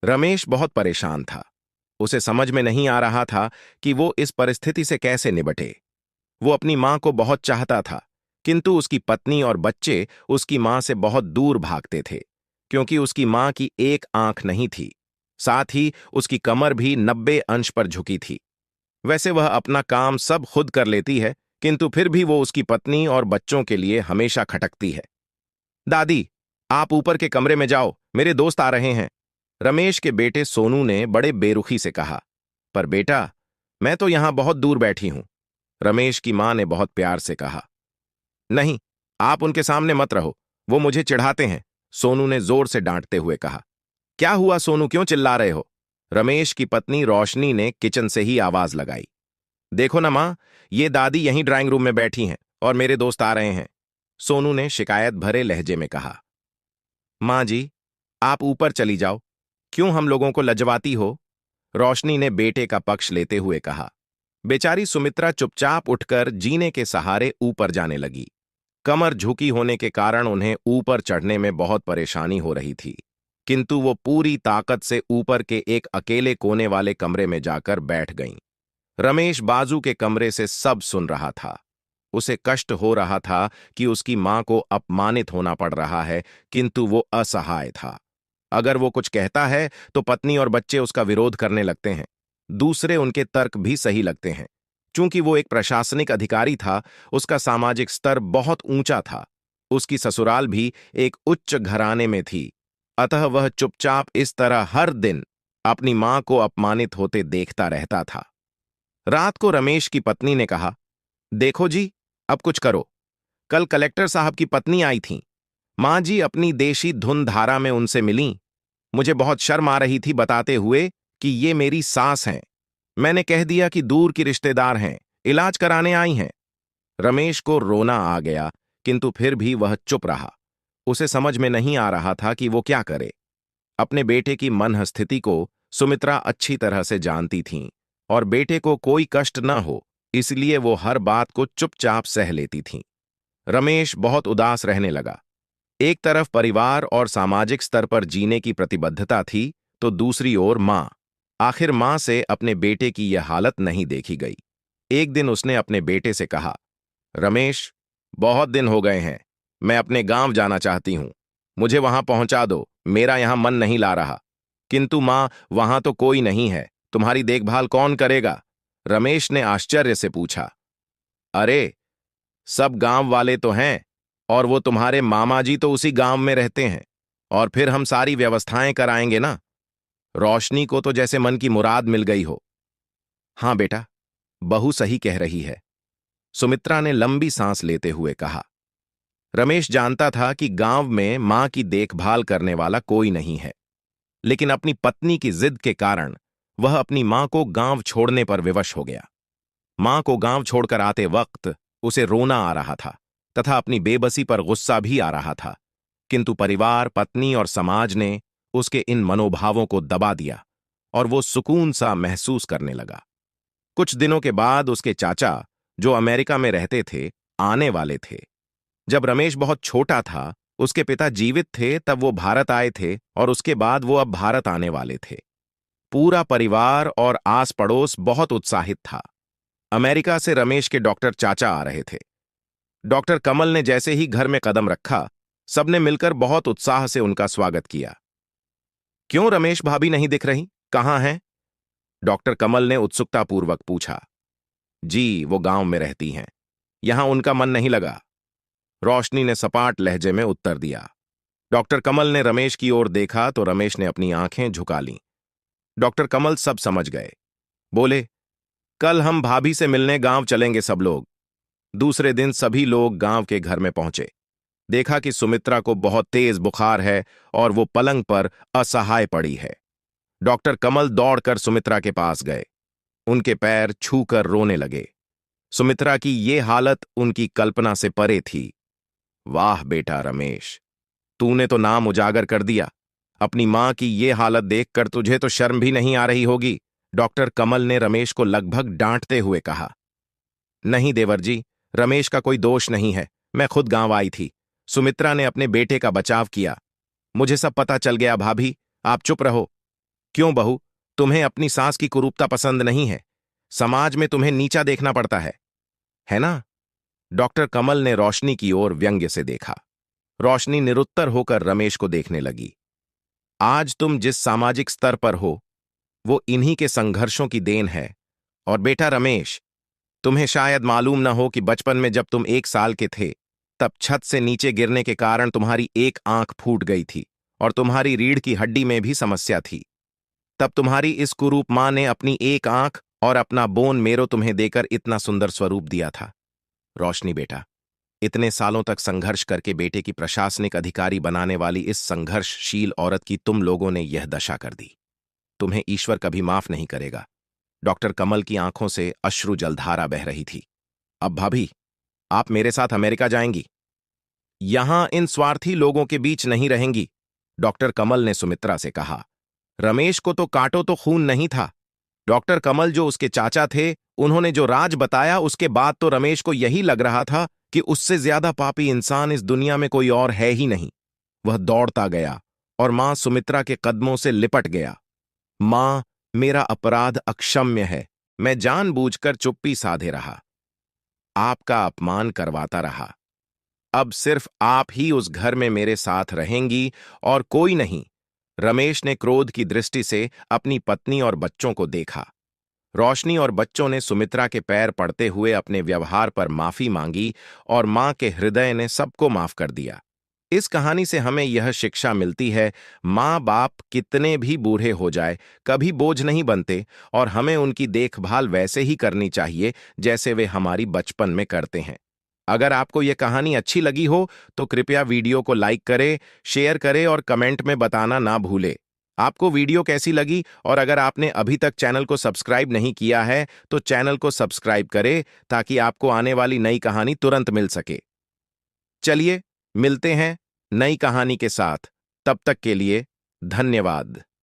रमेश बहुत परेशान था। उसे समझ में नहीं आ रहा था कि वो इस परिस्थिति से कैसे निपटे। वो अपनी मां को बहुत चाहता था, किंतु उसकी पत्नी और बच्चे उसकी मां से बहुत दूर भागते थे, क्योंकि उसकी मां की एक आंख नहीं थी। साथ ही उसकी कमर भी 90 अंश पर झुकी थी। वैसे वह अपना काम सब खुद कर लेती है, किंतु फिर भी वो उसकी पत्नी और बच्चों के लिए हमेशा खटकती है। दादी, आप ऊपर के कमरे में जाओ, मेरे दोस्त आ रहे हैं। रमेश के बेटे सोनू ने बड़े बेरुखी से कहा। पर बेटा, मैं तो यहां बहुत दूर बैठी हूं। रमेश की मां ने बहुत प्यार से कहा। नहीं, आप उनके सामने मत रहो, वो मुझे चिढ़ाते हैं। सोनू ने जोर से डांटते हुए कहा। क्या हुआ सोनू, क्यों चिल्ला रहे हो? रमेश की पत्नी रोशनी ने किचन से ही आवाज लगाई। देखो ना मां, ये दादी यहीं ड्राइंग रूम में बैठी हैं और मेरे दोस्त आ रहे हैं। सोनू ने शिकायत भरे लहजे में कहा। मां जी, आप ऊपर चली जाओ, क्यों हम लोगों को लजवाती हो? रोशनी ने बेटे का पक्ष लेते हुए कहा। बेचारी सुमित्रा चुपचाप उठकर जीने के सहारे ऊपर जाने लगी। कमर झुकी होने के कारण उन्हें ऊपर चढ़ने में बहुत परेशानी हो रही थी, किंतु वो पूरी ताकत से ऊपर के एक अकेले कोने वाले कमरे में जाकर बैठ गईं। रमेश बाजू के कमरे से सब सुन रहा था। उसे कष्ट हो रहा था कि उसकी मां को अपमानित होना पड़ रहा है, किंतु वो असहाय था। अगर वो कुछ कहता है तो पत्नी और बच्चे उसका विरोध करने लगते हैं। दूसरे उनके तर्क भी सही लगते हैं। चूंकि वो एक प्रशासनिक अधिकारी था, उसका सामाजिक स्तर बहुत ऊंचा था। उसकी ससुराल भी एक उच्च घराने में थी, अतः वह चुपचाप इस तरह हर दिन अपनी मां को अपमानित होते देखता रहता था। रात को रमेश की पत्नी ने कहा, देखो जी, अब कुछ करो। कल कलेक्टर साहब की पत्नी आई थी। मां जी अपनी देशी धुन धारा में उनसे मिलीं। मुझे बहुत शर्म आ रही थी बताते हुए कि ये मेरी सास हैं। मैंने कह दिया कि दूर की रिश्तेदार हैं, इलाज कराने आई हैं। रमेश को रोना आ गया, किंतु फिर भी वह चुप रहा। उसे समझ में नहीं आ रहा था कि वो क्या करे। अपने बेटे की मनःस्थिति को सुमित्रा अच्छी तरह से जानती थीं, और बेटे को कोई कष्ट न हो, इसलिए वो हर बात को चुपचाप सह लेती थीं। रमेश बहुत उदास रहने लगा। एक तरफ परिवार और सामाजिक स्तर पर जीने की प्रतिबद्धता थी, तो दूसरी ओर मां। आखिर मां से अपने बेटे की यह हालत नहीं देखी गई। एक दिन उसने अपने बेटे से कहा, रमेश, बहुत दिन हो गए हैं, मैं अपने गांव जाना चाहती हूं। मुझे वहां पहुंचा दो, मेरा यहां मन नहीं ला रहा। किंतु मां, वहां तो कोई नहीं है, तुम्हारी देखभाल कौन करेगा? रमेश ने आश्चर्य से पूछा। अरे, सब गांव वाले तो हैं, और वो तुम्हारे मामा जी तो उसी गांव में रहते हैं, और फिर हम सारी व्यवस्थाएं कराएंगे ना। रोशनी को तो जैसे मन की मुराद मिल गई हो। हां बेटा, बहू सही कह रही है, सुमित्रा ने लंबी सांस लेते हुए कहा। रमेश जानता था कि गांव में मां की देखभाल करने वाला कोई नहीं है, लेकिन अपनी पत्नी की जिद के कारण वह अपनी मां को गांव छोड़ने पर विवश हो गया। मां को गांव छोड़कर आते वक्त उसे रोना आ रहा था, तथा अपनी बेबसी पर गुस्सा भी आ रहा था, किंतु परिवार, पत्नी और समाज ने उसके इन मनोभावों को दबा दिया, और वो सुकून सा महसूस करने लगा। कुछ दिनों के बाद उसके चाचा, जो अमेरिका में रहते थे, आने वाले थे। जब रमेश बहुत छोटा था, उसके पिता जीवित थे, तब वो भारत आए थे, और उसके बाद वो अब भारत आने वाले थे। पूरा परिवार और आस पड़ोस बहुत उत्साहित था। अमेरिका से रमेश के डॉक्टर चाचा आ रहे थे। डॉक्टर कमल ने जैसे ही घर में कदम रखा, सबने मिलकर बहुत उत्साह से उनका स्वागत किया। क्यों रमेश भाभी नहीं दिख रही, कहां हैं? डॉक्टर कमल ने उत्सुकतापूर्वक पूछा। जी, वो गांव में रहती हैं, यहां उनका मन नहीं लगा, रोशनी ने सपाट लहजे में उत्तर दिया। डॉक्टर कमल ने रमेश की ओर देखा तो रमेश ने अपनी आंखें झुका लीं। डॉक्टर कमल सब समझ गए। बोले, कल हम भाभी से मिलने गांव चलेंगे सब लोग। दूसरे दिन सभी लोग गांव के घर में पहुंचे। देखा कि सुमित्रा को बहुत तेज बुखार है और वो पलंग पर असहाय पड़ी है। डॉक्टर कमल दौड़कर सुमित्रा के पास गए, उनके पैर छूकर रोने लगे। सुमित्रा की ये हालत उनकी कल्पना से परे थी। वाह बेटा रमेश, तूने तो नाम उजागर कर दिया। अपनी मां की ये हालत देखकर तुझे तो शर्म भी नहीं आ रही होगी, डॉक्टर कमल ने रमेश को लगभग डांटते हुए कहा। नहीं देवर जी, रमेश का कोई दोष नहीं है, मैं खुद गांव आई थी। सुमित्रा ने अपने बेटे का बचाव किया। मुझे सब पता चल गया भाभी, आप चुप रहो। क्यों बहू, तुम्हें अपनी सास की कुरूपता पसंद नहीं है? समाज में तुम्हें नीचा देखना पड़ता है ना? डॉक्टर कमल ने रोशनी की ओर व्यंग्य से देखा। रोशनी निरुत्तर होकर रमेश को देखने लगी। आज तुम जिस सामाजिक स्तर पर हो, वो इन्हीं के संघर्षों की देन है। और बेटा रमेश, तुम्हें शायद मालूम न हो कि बचपन में जब तुम 1 साल के थे, तब छत से नीचे गिरने के कारण तुम्हारी एक आंख फूट गई थी और तुम्हारी रीढ़ की हड्डी में भी समस्या थी। तब तुम्हारी इस कुरूप मां ने अपनी एक आंख और अपना बोन मेरो तुम्हें देकर इतना सुंदर स्वरूप दिया था। रोशनी बेटा, इतने सालों तक संघर्ष करके बेटे की प्रशासनिक अधिकारी बनाने वाली इस संघर्षशील औरत की तुम लोगों ने यह दशा कर दी। तुम्हें ईश्वर कभी माफ नहीं करेगा। डॉक्टर कमल की आंखों से अश्रु जलधारा बह रही थी। अब भाभी, आप मेरे साथ अमेरिका जाएंगी? यहां इन स्वार्थी लोगों के बीच नहीं रहेंगी, डॉक्टर कमल ने सुमित्रा से कहा। रमेश को तो काटो तो खून नहीं था। डॉक्टर कमल जो उसके चाचा थे, उन्होंने जो राज बताया, उसके बाद तो रमेश को यही लग रहा था कि उससे ज्यादा पापी इंसान इस दुनिया में कोई और है ही नहीं। वह दौड़ता गया और मां सुमित्रा के कदमों से लिपट गया। मां, मेरा अपराध अक्षम्य है। मैं जानबूझकर चुप्पी साधे रहा, आपका अपमान करवाता रहा। अब सिर्फ आप ही उस घर में मेरे साथ रहेंगी और कोई नहीं। रमेश ने क्रोध की दृष्टि से अपनी पत्नी और बच्चों को देखा। रोशनी और बच्चों ने सुमित्रा के पैर पड़ते हुए अपने व्यवहार पर माफी मांगी और मां के हृदय ने सबको माफ कर दिया। इस कहानी से हमें यह शिक्षा मिलती है, माँ बाप कितने भी बूढ़े हो जाए, कभी बोझ नहीं बनते और हमें उनकी देखभाल वैसे ही करनी चाहिए जैसे वे हमारी बचपन में करते हैं। अगर आपको यह कहानी अच्छी लगी हो तो कृपया वीडियो को लाइक करें, शेयर करें और कमेंट में बताना ना भूलें। आपको वीडियो कैसी लगी, और अगर आपने अभी तक चैनल को सब्सक्राइब नहीं किया है तो चैनल को सब्सक्राइब करें ताकि आपको आने वाली नई कहानी तुरंत मिल सके। चलिए, मिलते हैं नई कहानी के साथ। तब तक के लिए धन्यवाद।